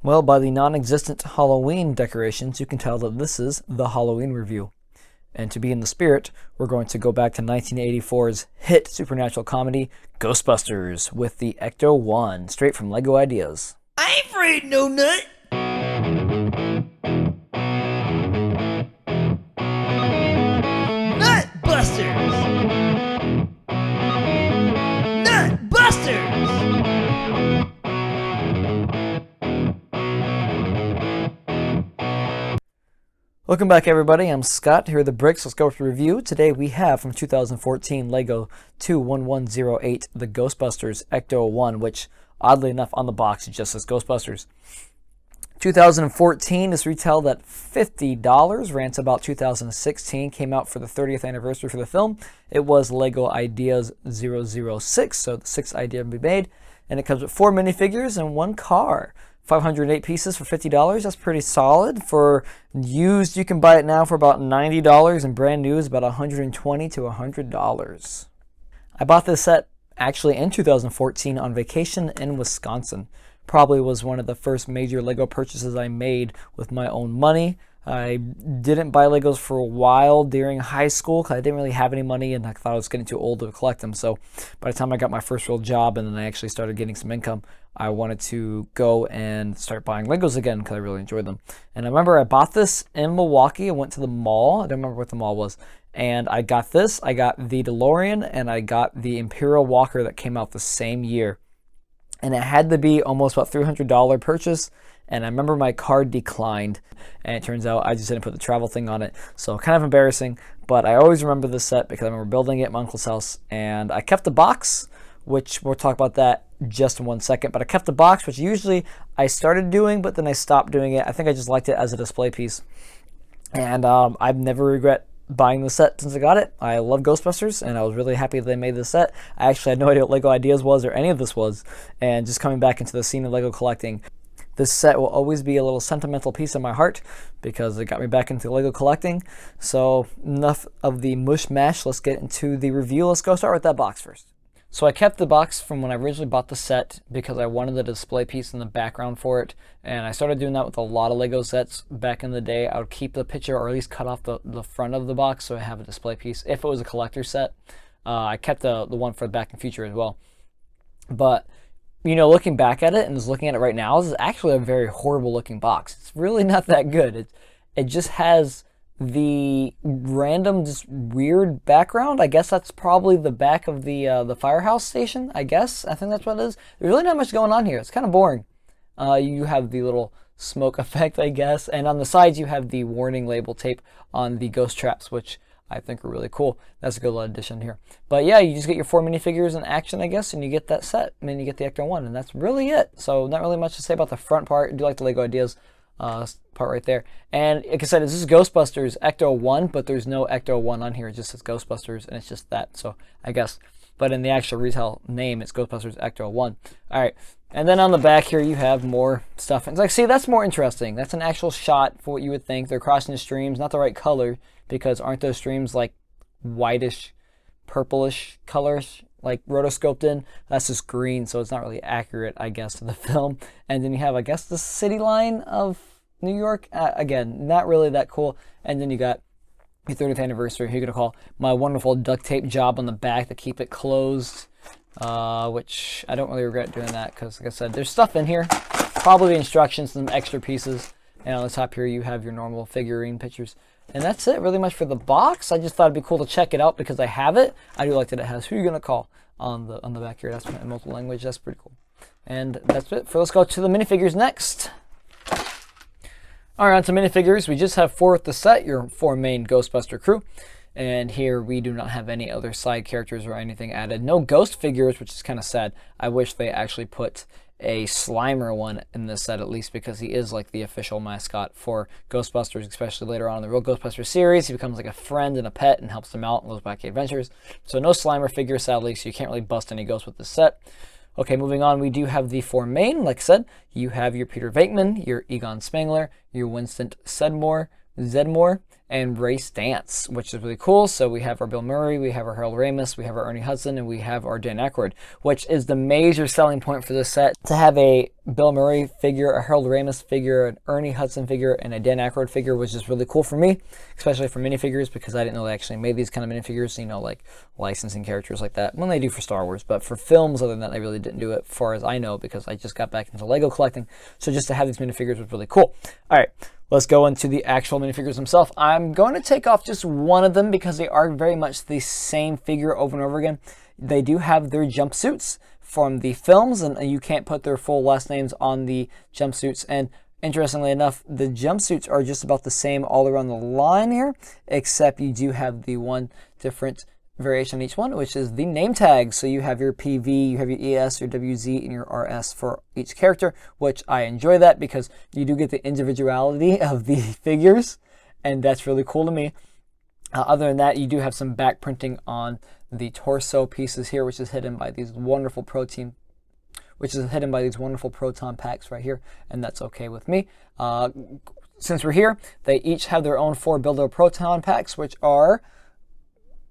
Well, by the non-existent Halloween decorations, you can tell that this is the Halloween review. And to be in the spirit, we're going to go back to 1984's hit supernatural comedy, Ghostbusters, with the ECTO-1, straight from LEGO Ideas. I ain't afraid no nut. Nutbusters! Nutbusters! Welcome back, everybody. I'm Scott. Here are the bricks. Let's go with the review. Today we have from 2014 LEGO 21108 the Ghostbusters ECTO-1, which oddly enough on the box it just says Ghostbusters. 2014 is retailed at $50. Ran to about 2016. Came out for the 30th anniversary for the film. It was LEGO Ideas 006, so the 6th idea to be made. And it comes with 4 minifigures and 1 car. 508 pieces for $50. That's pretty solid. For used, you can buy it now for about $90, and brand new is about $120 to $100. I bought this set actually in 2014 on vacation in Wisconsin. Probably was one of the first major LEGO purchases I made with my own money. I didn't buy Legos for a while during high school because I didn't really have any money and I thought I was getting too old to collect them. So by the time I got my first real job and then I actually started getting some income, I wanted to go and start buying Legos again because I really enjoyed them. And I remember I bought this in Milwaukee. I went to the mall. I don't remember what the mall was. And I got this. I got the DeLorean and I got the Imperial Walker that came out the same year. And it had to be almost about $300 purchase. And I remember my card declined, and it turns out I just didn't put the travel thing on it. So kind of embarrassing, but I always remember this set because I remember building it at my uncle's house, and I kept the box, which we'll talk about that just in one second. But I kept the box, which usually I started doing, but then I stopped doing it. I think I just liked it as a display piece. And I've never regret buying the set since I got it. I love Ghostbusters, and I was really happy that they made this set. I actually had no idea what LEGO Ideas was or any of this was, and just coming back into the scene of LEGO collecting, this set will always be a little sentimental piece of my heart because it got me back into LEGO collecting. So enough of the mush mash. Let's get into the review. Let's go start with that box first. So I kept the box from when I originally bought the set because I wanted the display piece in the background for it. And I started doing that with a lot of LEGO sets back in the day. I would keep the picture or at least cut off the front of the box so I have a display piece. If it was a collector set, I kept the one for the Back in Future as well. But you know, looking back at it and just looking at it right now, this is actually a very horrible looking box. It's really not that good. It just has the random, just weird background. I guess that's probably the back of the firehouse station, I guess. I think that's what it is. There's really not much going on here. It's kind of boring. You have the little smoke effect, I guess. And on the sides, you have the warning label tape on the ghost traps, which I think are really cool. That's a good little addition here. But yeah, you just get your 4 minifigures in action, I guess, and you get that set. And then you get the ECTO-1, and that's really it. So not really much to say about the front part. I do like the LEGO Ideas part right there. And like I said, this is Ghostbusters ECTO-1, but there's no ECTO-1 on here. It just says Ghostbusters, and it's just that. So I guess. But in the actual retail name, it's Ghostbusters ECTO-1. All right. And then on the back here, you have more stuff. And it's like, see, that's more interesting. That's an actual shot for what you would think. They're crossing the streams, not the right color, because aren't those streams like whitish, purplish colors, like rotoscoped in? That's just green, so it's not really accurate, I guess, to the film. And then you have, I guess, the city line of New York. Again, not really that cool. And then you got your 30th anniversary. Who you're going to call my wonderful duct tape job on the back to keep it closed, which I don't really regret doing that because, like I said, there's stuff in here. Probably instructions, some extra pieces. And on the top here, you have your normal figurine pictures. And that's it really much for the box. I just thought it'd be cool to check it out because I have it. I do like that it has who you're going to call on the back here. That's in multiple language. That's pretty cool. And that's it. Let's go to the minifigures next. All right, on to minifigures. We just have 4 with the set, your 4 main Ghostbuster crew. And here we do not have any other side characters or anything added. No ghost figures, which is kind of sad. I wish they actually put a Slimer one in this set at least because he is like the official mascot for Ghostbusters, especially later on in the real Ghostbusters series. He becomes like a friend and a pet and helps them out in those wacky adventures. So no Slimer figure, sadly, so you can't really bust any ghosts with this set. Okay, moving on, we do have the 4 main. Like I said, you have your Peter Venkman, your Egon Spengler, your Winston Zedmore, and race dance, which is really cool. So we have our Bill Murray, we have our Harold Ramis, we have our Ernie Hudson, and we have our Dan Aykroyd, which is the major selling point for this set. To have a Bill Murray figure, a Harold Ramis figure, an Ernie Hudson figure, and a Dan Aykroyd figure was just really cool for me, especially for minifigures, because I didn't know they actually made these kind of minifigures, you know, like licensing characters like that. Well, they do for Star Wars, but for films, other than that, they really didn't do it, as far as I know, because I just got back into Lego collecting. So just to have these minifigures was really cool. All right. Let's go into the actual minifigures themselves. I'm going to take off just one of them because they are very much the same figure over and over again. They do have their jumpsuits from the films, and you can't put their full last names on the jumpsuits. And interestingly enough, the jumpsuits are just about the same all around the line here, except you do have the one different variation on each one, which is the name tag. So you have your PV, you have your ES, your WZ, and your RS for each character, which I enjoy that because you do get the individuality of the figures, and that's really cool to me. Other than that, you do have some back printing on the torso pieces here, which is hidden by these wonderful proton packs right here, and that's okay with me. Since we're here, they each have their own 4 Builder proton packs, which are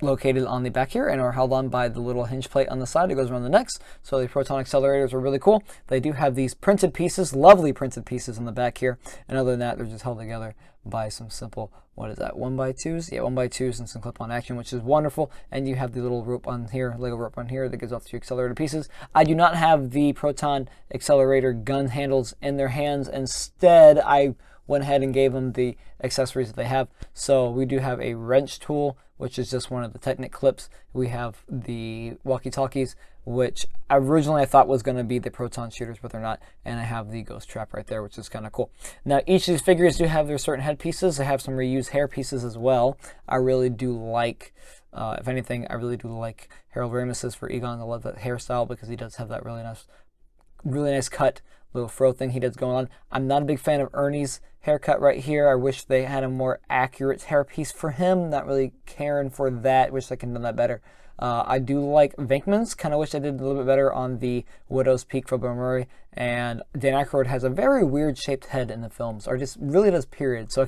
located on the back here and are held on by the little hinge plate on the side that goes around the necks. So the proton accelerators are really cool. They do have these printed pieces, lovely printed pieces on the back here. And other than that, they're just held together by some simple, what is that, 1x2s? Yeah, 1x2s and some clip-on action, which is wonderful. And you have the little rope on here, Lego rope on here that gives off to your accelerator pieces. I do not have the proton accelerator gun handles in their hands. Instead, I went ahead and gave them the accessories that they have. So we do have a wrench tool, which is just one of the Technic clips. We have the walkie-talkies, which originally I thought was going to be the proton shooters, but they're not. And I have the ghost trap right there, which is kind of cool. Now, each of these figures do have their certain head pieces. They have some reused hair pieces as well. I really do like, if anything, I really do like Harold Ramis's for Egon. I love that hairstyle because he does have that really nice cut, little fro thing he does going on. I'm not a big fan of Ernie's haircut right here. I wish they had a more accurate hairpiece for him. Not really caring for that. Wish they could have done that better. I do like Venkman's. Kind of wish I did a little bit better on the Widow's Peak for Bill Murray. And Dan Aykroyd has a very weird shaped head in the films, or just really does, period. So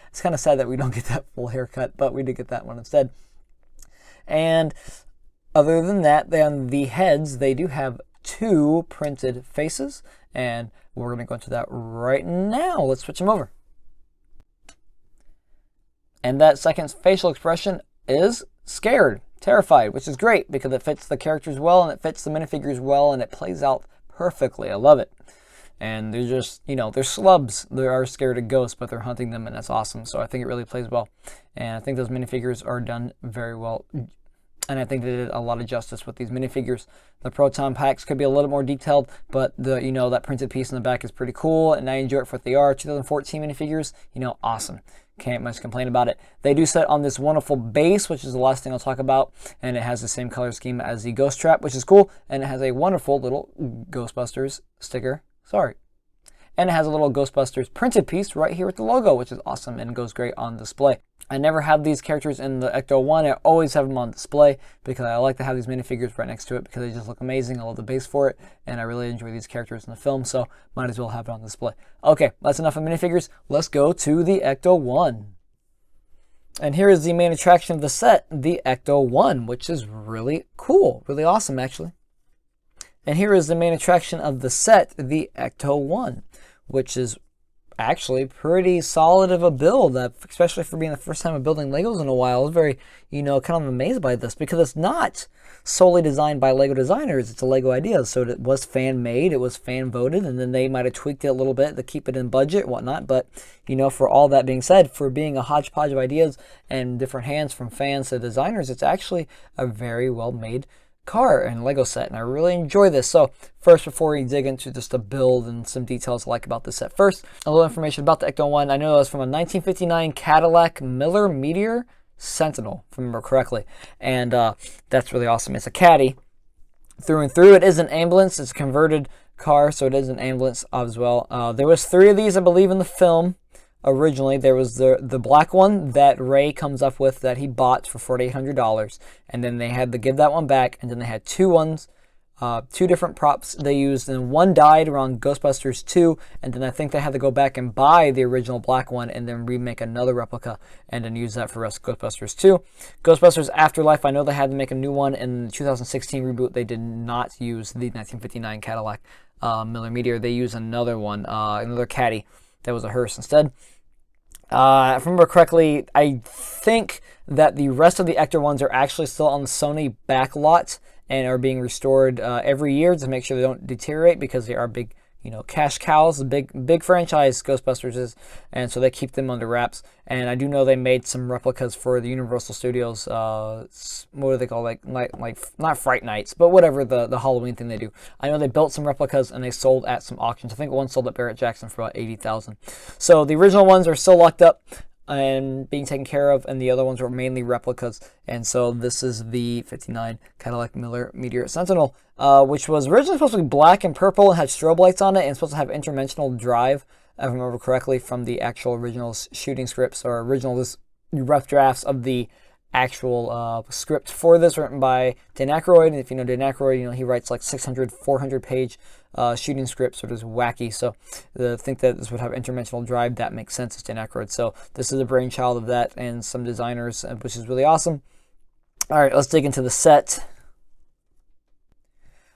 it's kind of sad that we don't get that full haircut, but we did get that one instead. And other than that, on the heads, they do have 2 printed faces, and we're going to go into that right now. Let's switch them over. And that second facial expression is scared, terrified, which is great because it fits the characters well and it fits the minifigures well and it plays out perfectly. I love it. And they're just, you know, they're slubs. They are scared of ghosts, but they're hunting them, and that's awesome. So I think it really plays well. And I think those minifigures are done very well. And I think they did a lot of justice with these minifigures. The proton packs could be a little more detailed, but the, you know, that printed piece in the back is pretty cool, and I enjoy it for what they are. 2014 minifigures, you know, awesome. Can't much complain about it. They do set on this wonderful base, which is the last thing I'll talk about, and it has the same color scheme as the Ghost Trap, which is cool, and it has a wonderful little Ghostbusters sticker. Sorry. And it has a little Ghostbusters printed piece right here with the logo, which is awesome and goes great on display. I never have these characters in the ECTO-1. I always have them on display because I like to have these minifigures right next to it because they just look amazing. I love the base for it, and I really enjoy these characters in the film, so might as well have it on display. Okay, that's enough of minifigures. Let's go to the ECTO-1. And here is the main attraction of the set, the ECTO-1, which is really cool, really awesome actually. And here is the main attraction of the set, the ECTO-1, which is actually pretty solid of a build, especially for being the first time I'm building Legos in a while. I was very, you know, kind of amazed by this because it's not solely designed by Lego designers. It's a Lego idea, so it was fan made, it was fan voted, and then they might have tweaked it a little bit to keep it in budget and whatnot. But, you know, for all that being said, for being a hodgepodge of ideas and different hands from fans to designers, it's actually a very well made car and Lego set, and I really enjoy this. So first, before we dig into just the build and some details I like about this set, first, a little information about the ECTO-1. I know it was from a 1959 Cadillac Miller Meteor Sentinel, if I remember correctly, and that's really awesome. It's a caddy through and through. It is an ambulance. It's a converted car, so it is an ambulance as well. There was 3 of these, I believe, in the film. Originally, there was the black one that Ray comes up with that he bought for $4,800, and then they had to give that one back, and then they had 2 ones 2 different props they used, and one died around Ghostbusters 2, and then I think they had to go back and buy the original black one and then remake another replica and then use that for the rest of Ghostbusters 2. Ghostbusters Afterlife, I know they had to make a new one. In the 2016 reboot, they did not use the 1959 Cadillac Miller Meteor. They used another one, another Caddy that was a hearse instead. If I remember correctly, I think that the rest of the ECTO ones are actually still on the Sony back lot and are being restored every year to make sure they don't deteriorate, because they are big, cash cows. The big franchise Ghostbusters is, and so they keep them under wraps. And I do know they made some replicas for the Universal Studios. What do they call, like not Fright Nights, but whatever the Halloween thing they do. I know they built some replicas and they sold at some auctions. I think one sold at Barrett-Jackson for about $80,000. So the original ones are still locked up and being taken care of, and the other ones were mainly replicas. And so this is the 59 Cadillac Miller Meteor Sentinel, which was originally supposed to be black and purple and had strobe lights on it, and supposed to have interdimensional drive, if I remember correctly, from the actual original shooting scripts, or original rough drafts of the actual script for this, written by Dan Aykroyd. And if you know Dan Aykroyd, he writes like 600, 400-page shooting scripts, sort of wacky. So to think that this would have interdimensional drive, that makes sense. It's Dan Aykroyd. So this is a brainchild of that and some designers, which is really awesome. All right, let's dig into the set.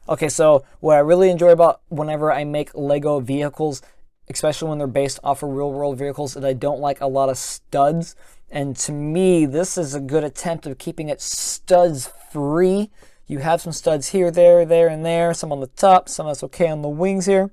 Okay, so what I really enjoy about whenever I make Lego vehicles, especially when they're based off of real-world vehicles, is I don't like a lot of studs. And to me, this is a good attempt of keeping it studs free. You have some studs here, there, and there, some on the top, some that's okay on the wings here.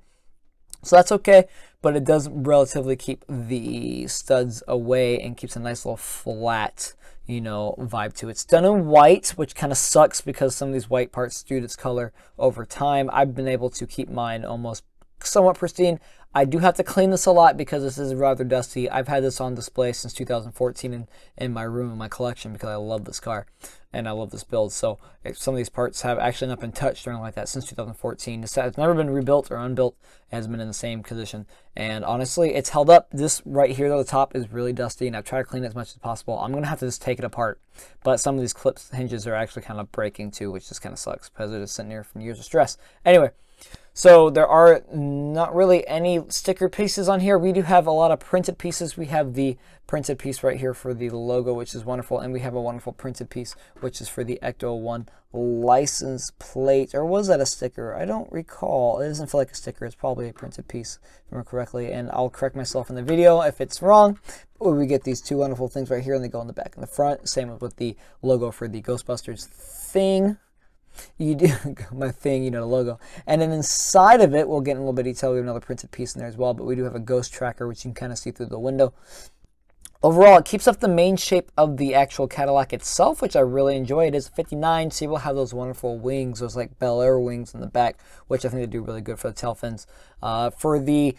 So that's okay, but it does relatively keep the studs away and keeps a nice little flat, vibe to it. It's done in white, which kind of sucks because some of these white parts skewed its color over time. I've been able to keep mine almost somewhat pristine. I do have to clean this a lot because this is rather dusty. I've had this on display since 2014 in my room, in my collection, because I love this car and I love this build. So some of these parts have actually not been touched or anything like that since 2014. This has never been rebuilt or unbuilt. It has been in the same condition. And honestly, it's held up. This right here at the top is really dusty, and I've tried to clean it as much as possible. I'm going to have to just take it apart. But some of these clips, hinges are actually kind of breaking too, which just kind of sucks because they're just sitting here from years of stress. Anyway. So there are not really any sticker pieces on here. We do have a lot of printed pieces. We have the printed piece right here for the logo, which is wonderful. And we have a wonderful printed piece, which is for the ECTO-1 license plate. Or was that a sticker? I don't recall. It doesn't feel like a sticker. It's probably a printed piece, if I remember correctly. And I'll correct myself in the video if it's wrong. But we get these two wonderful things right here, and they go in the back and the front. Same with the logo for the Ghostbusters thing. You do my thing, the logo. And then inside of it, we'll get in a little bit of detail. We have another printed piece in there as well, but we do have a ghost tracker, which you can kind of see through the window. Overall, it keeps up the main shape of the actual Cadillac itself, which I really enjoy. It is 59, so you will have those wonderful wings, those like Bel Air wings in the back, which I think they do really good for the tail fins. For the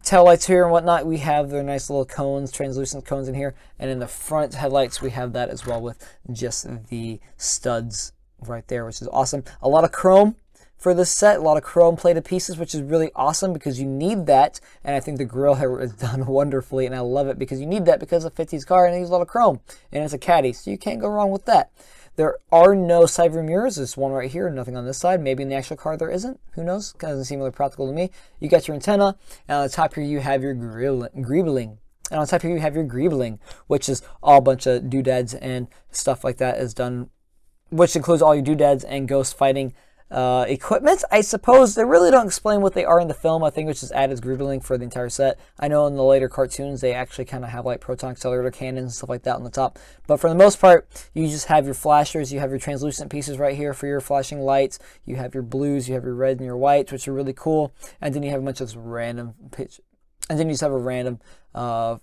tail lights here and whatnot, we have their nice little cones, translucent cones in here. And in the front headlights, we have that as well with just the studs right there, which is awesome. A lot of chrome for this set, a lot of chrome plated pieces, which is really awesome because you need that. And I think the grille here is done wonderfully, and I love it because you need that because it's a 50s car and it uses a lot of chrome, and it's a Caddy, so you can't go wrong with that. There are no side view mirrors. There's one right here, nothing on this side. Maybe in the actual car there isn't. Who knows? Doesn't seem really practical to me. You got your antenna, and on the top here you have your greebling. And on top here you have your greebling, which is all a bunch of doodads and stuff like that is done, which includes all your doodads and ghost fighting equipment. I suppose they really don't explain what they are in the film. I think it's just added as greebling for the entire set. I know in the later cartoons they actually kind of have like proton accelerator cannons and stuff like that on the top. But for the most part, you just have your flashers. You have your translucent pieces right here for your flashing lights. You have your blues, you have your reds and your whites, which are really cool. And then you have a bunch of random and then you just have a random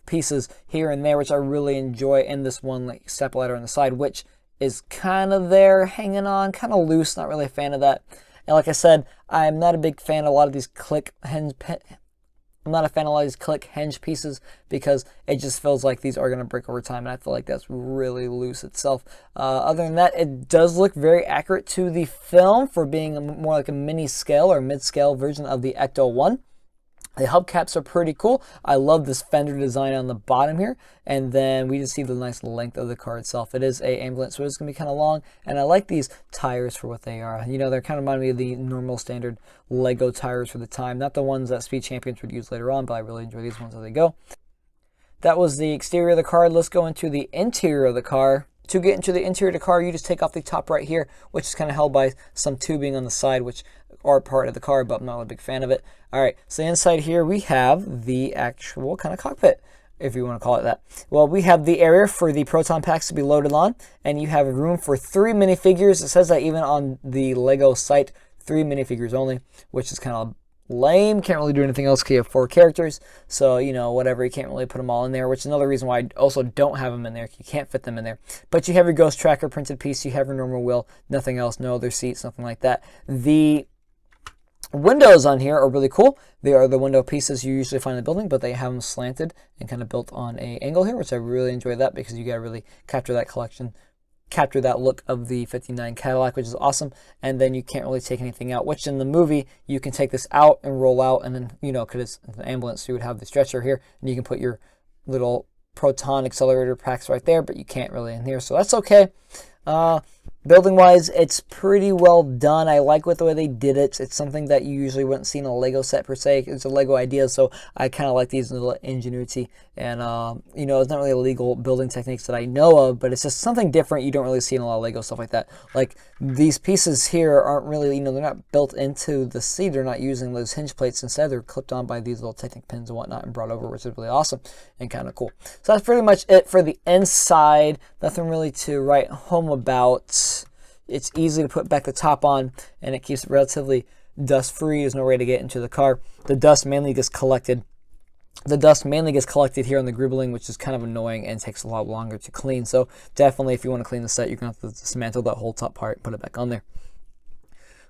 pieces here and there, which I really enjoy. And this one like step ladder on the side, which is kind of there, hanging on, kind of loose. Not really a fan of that. And like I said, I'm not a big fan of a lot of these click hinge. I'm not a fan of a lot of these click hinge pieces because it just feels like these are going to break over time, and I feel like that's really loose itself. Other than that, it does look very accurate to the film for being more like a mini scale or mid-scale version of the ECTO-1. The hubcaps are pretty cool. I love this fender design on the bottom here. And then we just see the nice length of the car itself. It is a ambulance, so it's going to be kind of long. And I like these tires for what they are. You know, they're kind of remind me of the normal standard Lego tires for the time. Not the ones that Speed Champions would use later on, but I really enjoy these ones as they go. That was the exterior of the car. Let's go into the interior of the car. To get into the interior of the car, you just take off the top right here, which is kind of held by some tubing on the side, which are part of the car, but I'm not a big fan of it. All right, so inside here we have the actual kind of cockpit, if you want to call it that. Well, we have the area for the proton packs to be loaded on, and you have room for 3 minifigures. It says that even on the Lego site, 3 minifigures only, which is kind of lame. Can't really do anything else because you have 4 characters, so you know, whatever, you can't really put them all in there, which is another reason why I also don't have them in there. You can't fit them in there. But you have your ghost tracker printed piece, you have your normal wheel, nothing else, no other seats, nothing like that. The windows on here are really cool. They are the window pieces you usually find in the building, but they have them slanted and kind of built on a angle here, which I really enjoy that because you got to really capture that collection, capture that look of the 59 Cadillac, which is awesome. And then you can't really take anything out, which in the movie you can take this out and roll out, and then, you know, because it's an ambulance, so you would have the stretcher here and you can put your little proton accelerator packs right there, but you can't really in here, so that's okay. Building wise, it's pretty well done. I like the way they did it. It's something that you usually wouldn't see in a Lego set per se. It's a Lego idea, so I kind of like these little ingenuity. And you know, it's not really illegal building techniques that I know of, but it's just something different you don't really see in a lot of Lego stuff like that. Like these pieces here aren't really, you know, they're not built into the seat. They're not using those hinge plates. Instead, they're clipped on by these little Technic pins and whatnot and brought over, which is really awesome and kind of cool. So that's pretty much it for the inside. Nothing really to write home about. It's easy to put back the top on, and it keeps it relatively dust-free. There's no way to get into the car. The dust mainly gets collected. The dust mainly gets collected here on the gribbling, which is kind of annoying and takes a lot longer to clean. So definitely, if you want to clean the set, you're going to have to dismantle that whole top part and put it back on there.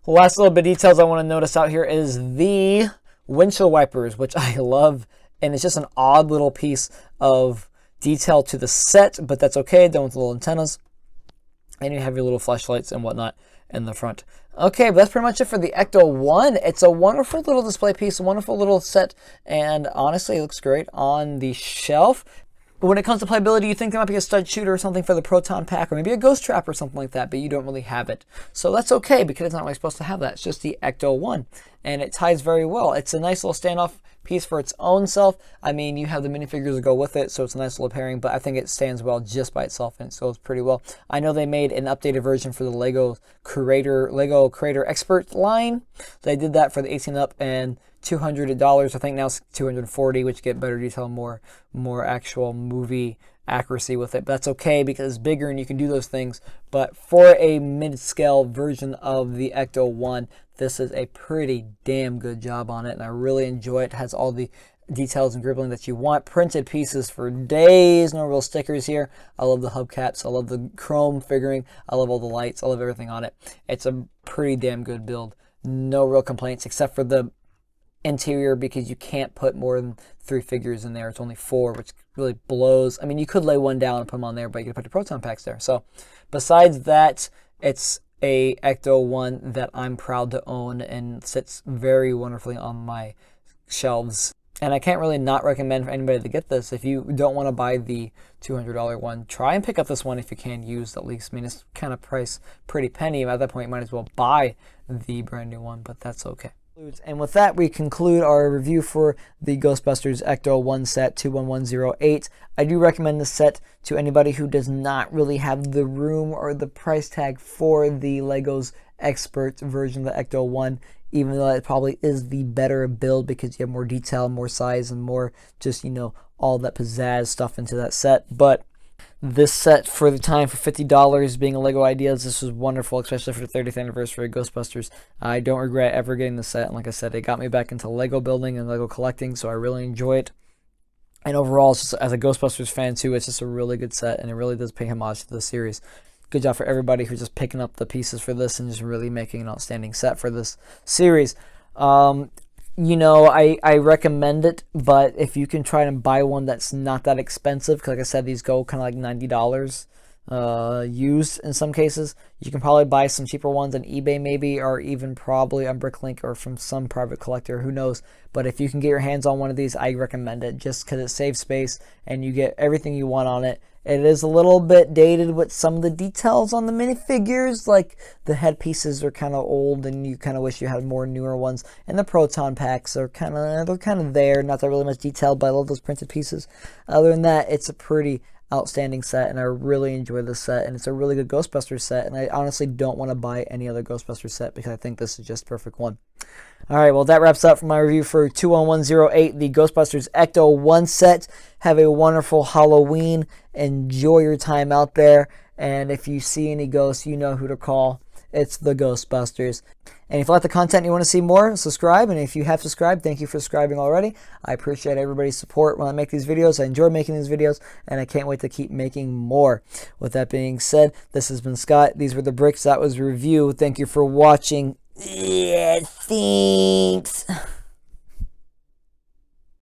The last little bit of details I want to notice out here is the windshield wipers, which I love, and it's just an odd little piece of detail to the set, but that's okay. Done with the little antennas. And you have your little flashlights and whatnot in the front. Okay, but that's pretty much it for the ECTO-1. It's a wonderful little display piece, a wonderful little set, and honestly, it looks great on the shelf. But when it comes to playability, you think there might be a stud shooter or something for the proton pack, or maybe a ghost trap or something like that, but you don't really have it. So that's okay, because it's not really supposed to have that. It's just the ECTO-1, and it ties very well. It's a nice little standoff piece for its own self. I mean, you have the minifigures that go with it, so it's a nice little pairing, but I think it stands well just by itself, and it goes pretty well. I know they made an updated version for the Lego Creator Expert line. They did that for the 18 up and $200. I think now it's $240, which get better detail, more actual movie accuracy with it. But that's okay because it's bigger and you can do those things. But for a mid-scale version of the ECTO-1, this is a pretty damn good job on it, and I really enjoy it. It has all the details and gribbling that you want. Printed pieces for days. No real stickers here. I love the hubcaps. I love the chrome figuring. I love all the lights. I love everything on it. It's a pretty damn good build. No real complaints except for the interior, because you can't put more than 3 figures in there. It's only 4, which really blows. I mean, you could lay one down and put them on there, but you could put the proton packs there. So besides that, it's a ECTO-1 that I'm proud to own and sits very wonderfully on my shelves. And I can't really not recommend for anybody to get this. If you don't want to buy the $200 one, try and pick up this one if you can, used at least. I mean, it's kind of priced pretty penny. At that point, you might as well buy the brand new one, but that's okay. And with that, we conclude our review for the Ghostbusters ECTO-1 set 21108. I do recommend this set to anybody who does not really have the room or the price tag for the Lego's Expert version of the ECTO-1, even though it probably is the better build because you have more detail, more size, and more just, you know, all that pizzazz stuff into that set. But this set for the time, for $50, being a Lego Ideas, this was wonderful, especially for the 30th anniversary of Ghostbusters. I don't regret ever getting the set, and like I said, it got me back into Lego building and Lego collecting, so I really enjoy it. And overall, it's just, as a Ghostbusters fan too, it's just a really good set, and it really does pay homage to the series. Good job for everybody who's just picking up the pieces for this and just really making an outstanding set for this series. You know, I recommend it, but if you can try and buy one that's not that expensive, because like I said, these go kind of like $90 used in some cases. You can probably buy some cheaper ones on eBay maybe, or even probably on Bricklink or from some private collector, who knows. But if you can get your hands on one of these, I recommend it just because it saves space and you get everything you want on it. It is a little bit dated with some of the details on the minifigures, like the headpieces are kind of old and you kind of wish you had more newer ones. And the proton packs are kind of there, not that really much detailed, but I love those printed pieces. Other than that, it's a pretty outstanding set, and I really enjoy this set, and it's a really good Ghostbusters set, and I honestly don't want to buy any other Ghostbusters set because I think this is just a perfect one. Alright, well that wraps up for my review for 21108, the Ghostbusters ECTO-1 set. Have a wonderful Halloween. Enjoy your time out there, and if you see any ghosts, you know who to call. It's the Ghostbusters. And if you like the content and you want to see more, subscribe. And if you have subscribed, thank you for subscribing already. I appreciate everybody's support when I make these videos. I enjoy making these videos, and I can't wait to keep making more. With that being said, this has been Scott. These were the bricks. That was review. Thank you for watching. Yeah, thanks.